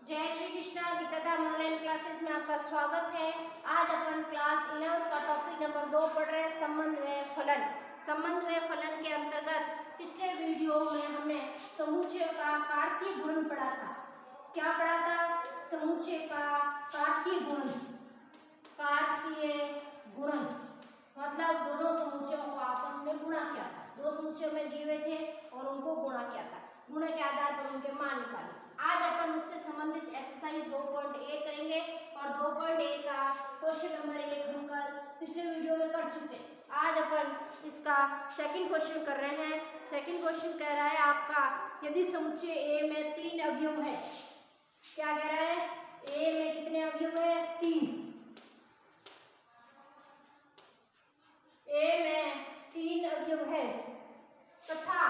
जय Shri Krishna. गीताधाम online classes में आपका स्वागत है। आज अपन क्लास 11 का टॉपिक नंबर 2 पढ़ रहे हैं, समन्वय फलन। समन्वय फलन के अंतर्गत पिछले वीडियो में हमने समुच्चय का कार्तीय गुणन पढ़ा था। क्या पढ़ा था? समुच्चय का कार्तीय गुणन। कार्तीय गुणन मतलब दोनों समुच्चयों को आपस में गुणा किया था। दो समुच्चय में दिए हुए थे और उनको गुणा किया था। गुणा के आधार पर उनके मान निकाले। आज अपन उससे संबंधित एक्सरसाइज 2.1 करेंगे और 2.1 का क्वेश्चन नंबर 1 हम कल पिछले वीडियो में कर चुके। आज अपन इसका सेकंड क्वेश्चन कर रहे हैं। सेकंड क्वेश्चन कह रहा है आपका, यदि समुच्चय ए में 3 अवयव है। क्या कह रहा है? ए में कितने अवयव है? 3। ए में 3 अवयव है तथा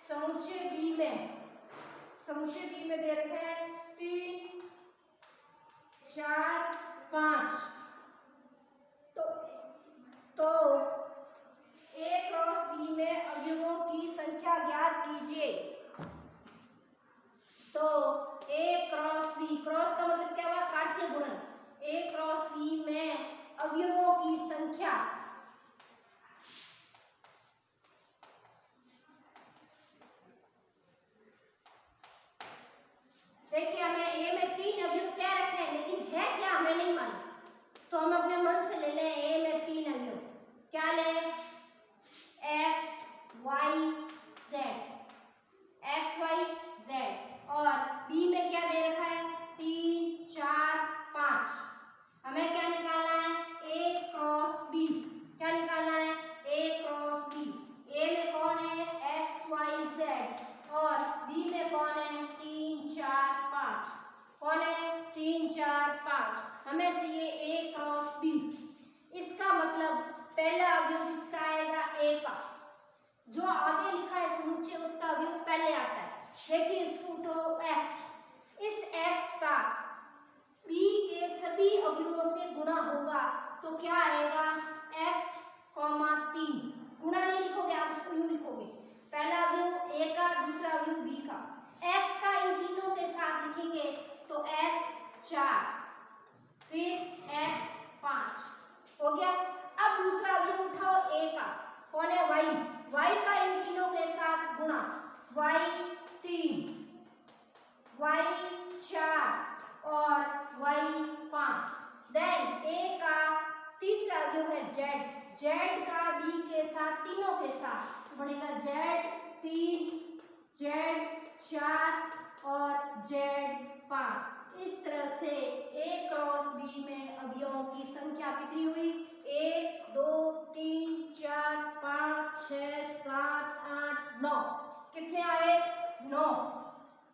समुच्चय बी में दे रखे हैं 3, 4, 5। तो ए क्रॉस बी में अवयवों की संख्या ज्ञात कीजिए। तो ए क्रॉस बी, क्रॉस का मतलब क्या हुआ? कार्तीय गुणन। ए क्रॉस बी में अवयवों की संख्या देखिए, हमें ए में 3 अवयव क्या रखे हैं, लेकिन है क्या हमें नहीं मालूम। तो हम अपने मन से ले लें ए में 3 अवयव। क्या लें? x, y, z। x, y, z। और b में क्या दे रखा है? 3, 4, 5। हमें क्या निकालना है? a cross b। क्या निकालना है? a cross b। a में कौन है? x, y, z। और b में कौन है? 3, 4, 5। कौन है? 3, 4, 5। हमें चाहिए a क्रॉस b। इसका मतलब पहला अवयव किसका आएगा? a का। जो आगे लिखा है समुच्चय उसका अवयव पहले आता है। देखिए इसको उठो x। इस x का b के सभी अवयवों से गुणा होगा तो क्या आएगा? x, 3। गुणा नहीं लिखोगे आप, इसको यूं लिखोगे। पहला अवयव a का, दूसरा अवयव b का। x का इन तीनों के साथ लिखेंगे तो x 4, फिर x 5 हो गया। अब दूसरा अवयव उठाओ a का। कौन है? y। y का इन तीनों के साथ गुणा। y 3, y 4 और y 5। देन a का तीसरा अवयव है z। z का b के साथ, तीनों के साथ बनेगा z 3, z 4 और z 5। इस तरह से a क्रॉस b में अवयवों की संख्या कितनी हुई? 1, 2, 3, 4, 5, 6, 7, 8, 9। कितने आए? 9।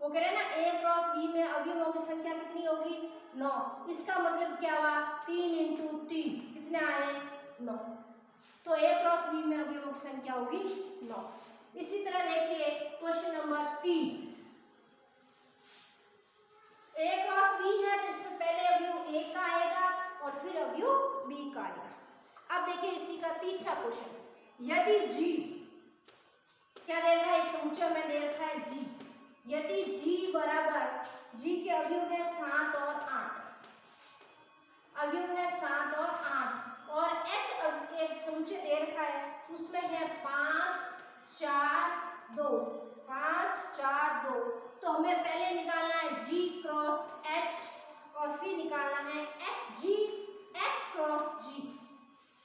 वो कह रहे हैं ना, a क्रॉस b में अवयवों की संख्या कितनी होगी? 9। इसका मतलब क्या हुआ? 3 × 3 कितने आए? 9। तो a क्रॉस b में अवयवों की संख्या होगी 9। इसी तरह देखिए question number 3। a cross b है तो इसमें पहले अवयव a का आएगा और फिर अवयव b का आएगा। अब देखिए इसी का तीसरा क्वेश्चन। यदि g, क्या दे रखा है? एक समुच्चय में दे रखा है g। यदि g बराबर, g के अवयव है 7 और 8। अवयव है 7 और 8 और h एक समुच्चय दे रखा है, उसमें है 5, 4, 2। 5, 4, 2। तो हमें पहले निकालना है g क्रॉस h और फिर निकालना है h क्रॉस g।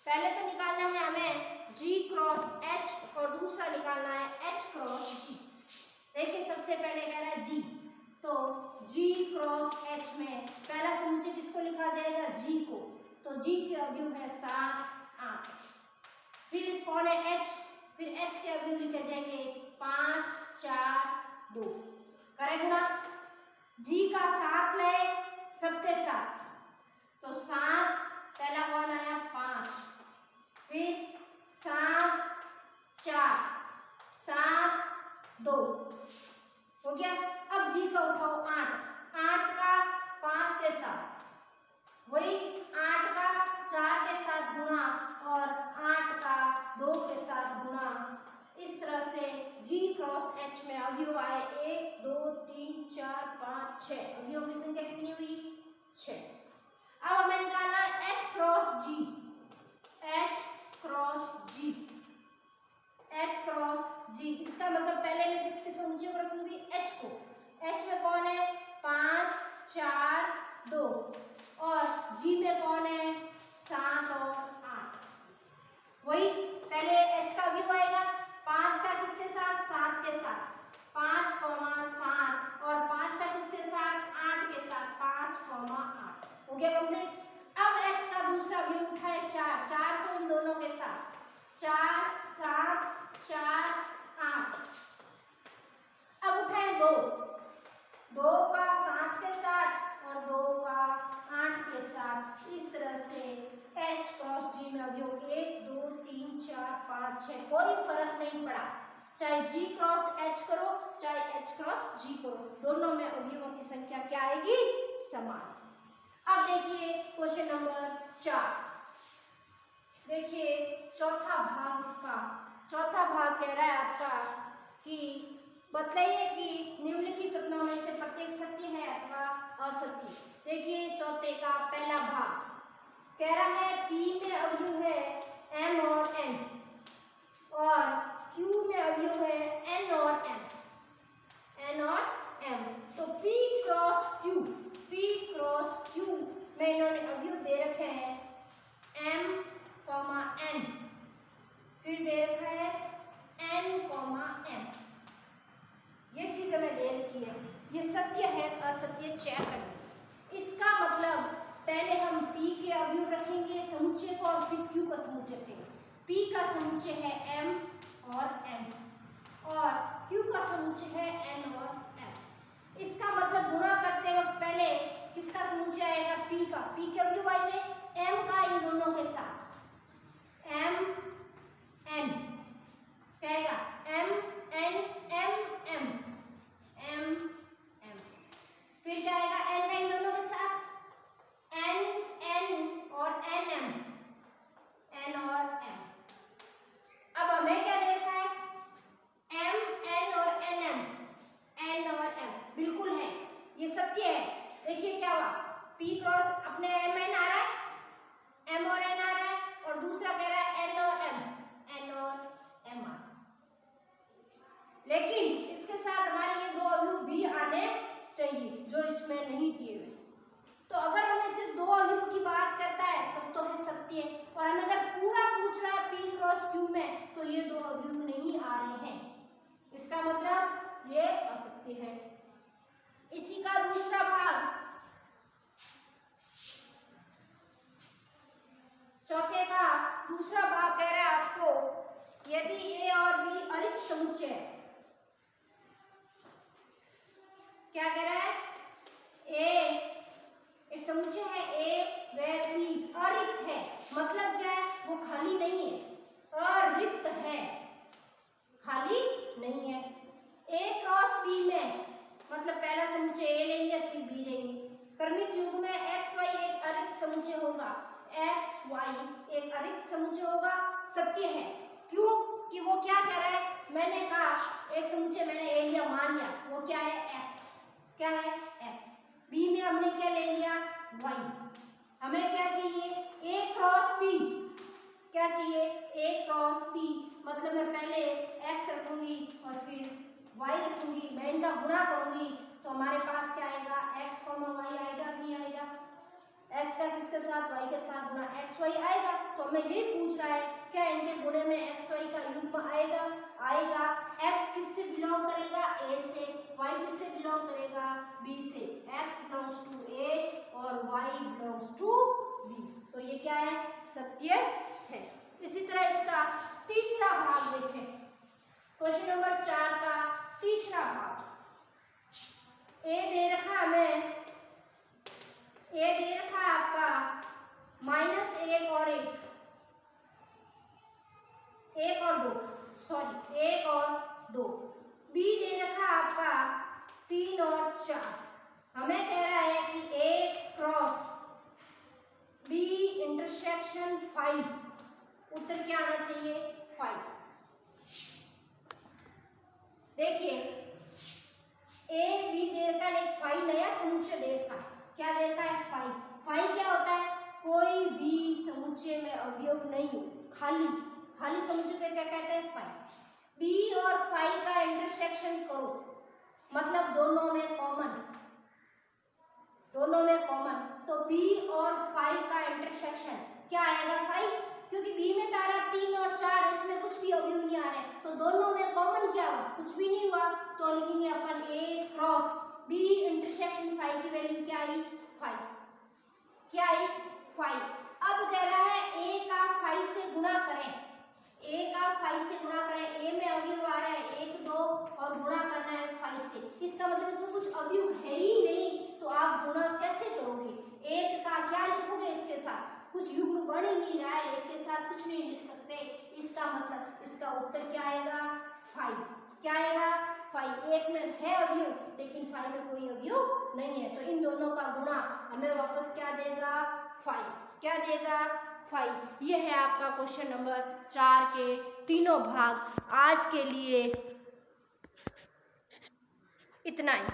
पहले तो निकालना है हमें g क्रॉस h और दूसरा निकालना है h क्रॉस g। देखिए सबसे पहले कह रहा है g, तो g क्रॉस h में पहला समुच्चय किसको लिखा जाएगा? g को। तो g के अवयव है 7, 8। फिर कौन है? h। फिर h के अवयव लिखे जाएंगे 5, 4, 2। करें गुणा। g का 7 ले सबके साथ, तो 7 पहला कौन आया? 5। फिर 7, 4, 7, 2 हो गया। अब g का उठाओ 8। 8 का 5 के साथ, वही 8 का 4 के साथ गुणा और 8 का 2 के साथ गुणा। इस तरह से g क्रॉस h एच में अवयव आए 1 2 3 4 5 6, अवयवों की संख्या कितनी हुई 6। अब हमें निकालना है एच क्रॉस जी, एच क्रॉस जी, एच क्रॉस जी। इसका मतलब पहले मैं किसके समुच्चय को रखूंगी एच को। एच में कौन है 5 4 2 और जी में कौन है 7 और 8। वही पहले एच का अवयव आएगा 5 का किसके साथ 7 के साथ 5, 7 और 5 का किसके साथ 8 के साथ 5, 8 हो गया कंप्लीट। अब एच का दूसरा अवयव उठाए 4, 4 को इन दोनों के साथ 4 7 4 8। अब उठाए 2, 2 का 7 के साथ और 2 का 8 के साथ। इस तरह से H क्रॉस G में अवयव 1 2 3 4 5 6 कोई फर्क नहीं पड़ा, चाहे G क्रॉस H करो चाहे H क्रॉस G करो, दोनों में अवयवों की संख्या क्या आएगी समान। अब देखिए क्वेश्चन नंबर 4, देखिए चौथा भाग इसका, चौथा भाग कह रहा है आपका कि बतलाइए कि निम्नलिखित कथनों में से प्रत्येक सत्य है अथवा असत्य। देखिए चौथे का पहला भाग कह रहा है P में अवयव है M और N और Q में अवयव है N और M, N और M। तो P cross Q, P cross Q में इन्होंने अवयव दे रखे हैं M, N, फिर दे रखा है N, M। ये चीज हमें दे रखी है, ये सत्य है असत्य चेक करना। इसका मतलब पहले हम P के अवयव रखेंगे समुच्चय को और फिर Q का समुच्चय रखेंगे। P का समुच्चय है M और N और Q का समुच्चय है N और M। इसका मतलब गुणा करते वक्त पहले किसका समुच्चय आएगा P का, P के अवयव आएंगे M का इन दोनों के साथ M N, कहेगा M N M M M M, फिर क्या आएगा N का इन दोनों के साथ N N और N M, N और M। अब हमें क्या देखना है M N और N M, N और M बिल्कुल है, ये सत्य है। देखिए क्या हुआ P क्रॉस अपने M N आ रहा है, M और N आ रहा है और दूसरा कह रहा है N और M, N और M आ। लेकिन इसके साथ हमारे ये दो अवयव भी आने चाहिए जो इसमें नहीं दिए हुए। तो अगर हमें सिर्फ दो अवयव की बात करता है तब तो है सत्य, और हमें अगर पूरा पूछ रहा है P क्रॉस Q में तो ये दो अवयव नहीं आ रहे हैं, इसका मतलब ये असत्य है। इसी का दूसरा भाग चौथे का दूसरा भाग कह रहा है आपको यदि A और B अरिक्त समुच्चय है, क्या कह रहा है A एक समुच्चय है A व B अरिक्त है, मतलब क्या है वो खाली नहीं है, अरिक्त है, खाली नहीं है। A क्रॉस B में मतलब पहला समुच्चय A लेंगे फिर B लेंगे। क्रमिक युग्म में x y एक अरिक्त समुच्चय होगा, x y एक अरिक्त समुच्चय होगा, सत्य है। क्यों कि वो क्या कह रहा है, मैंने कहा एक समुच्चय मैंने A लिया मान लिया, वो क्या है x, क्या है x। B में हमने क्या ले लिया y, हमें क्या चाहिए A क्रॉस B, क्या चाहिए A क्रॉस B, मतलब मैं पहले x रखूंगी और फिर y रखूंगी, मैं इनका गुणा करूंगी तो हमारे पास क्या आएगा x, y आएगा नहीं आएगा, x का किसके साथ y के साथ गुणा x y आएगा। तो हमें ये पूछ रहा है क्या इनके गुणे में x y का युग्म आएगा, आएगा। x किससे बिलोंग करेगा A से, y किससे बिलोंग करेगा B से, x बिलोंग्स टू A और y बिलोंग्स टू B, तो ये क्या है सत्य है। इसी तरह इसका तीसरा भाग देखें, क्वेश्चन नंबर 4 का तीसरा भाग। A दे रखा हमें, A दे रखा है आपका -1 और 1, 1 और 2, सॉरी 1 और 2। B दे रखा है आपका 3 और 4। हमें कह रहा है कि A क्रॉस B इंटरसेक्शन 5, उत्तर क्या आना चाहिए 5। देखिए ए बी दे रखा है, एक फाई नया समुच्चय दे रखा है। क्या दे रखा है? फाई। फाई क्या होता है? कोई भी समुच्चय में अवयव नहीं हो, खाली खाली समुच्चय को क्या कहते हैं? फाई। बी और फाई का इंटरसेक्शन करो, मतलब दोनों में कॉमन, दोनों में कॉमन, तो बी और फाई का इंटरसेक्शन क्या आएगा? फाई। क्योंकि बी में तारा 3 और 4, इसमें कुछ भी अवयव नहीं आ रहे, तो दोनों में कॉमन क्या हुआ? कुछ भी नहीं हुआ, तो लिखेंगे अपन ए क्रॉस बी इंटरसेक्शन फाई की वैल्यू क्या आई? फाई। क्या आई? फाई। अब कह रहा है ए का फाई से गुणा करें, ए का फाई से गुणा करें, ए में अवयव आ रहा है 1 2 और गुणा करना है फाई से। इसका मतलब इसमें कुछ अवयव है ही नहीं, तो आप गुणा कैसे करोगे? 1 का क्या लिखोगे इसके साथ? कुछ युग्म बन ही नहीं रहा है, एक के साथ कुछ नहीं लिख सकते, इसका मतलब इसका उत्तर क्या आएगा? फाई। क्या आएगा? फाई। एक में है अवयव लेकिन फाई में कोई अवयव नहीं है, तो इन दोनों का गुणा हमें वापस क्या देगा? फाई। क्या देगा? फाई। ये है आपका क्वेश्चन नंबर 4 के तीनों भाग। आज के लिए इतना ही।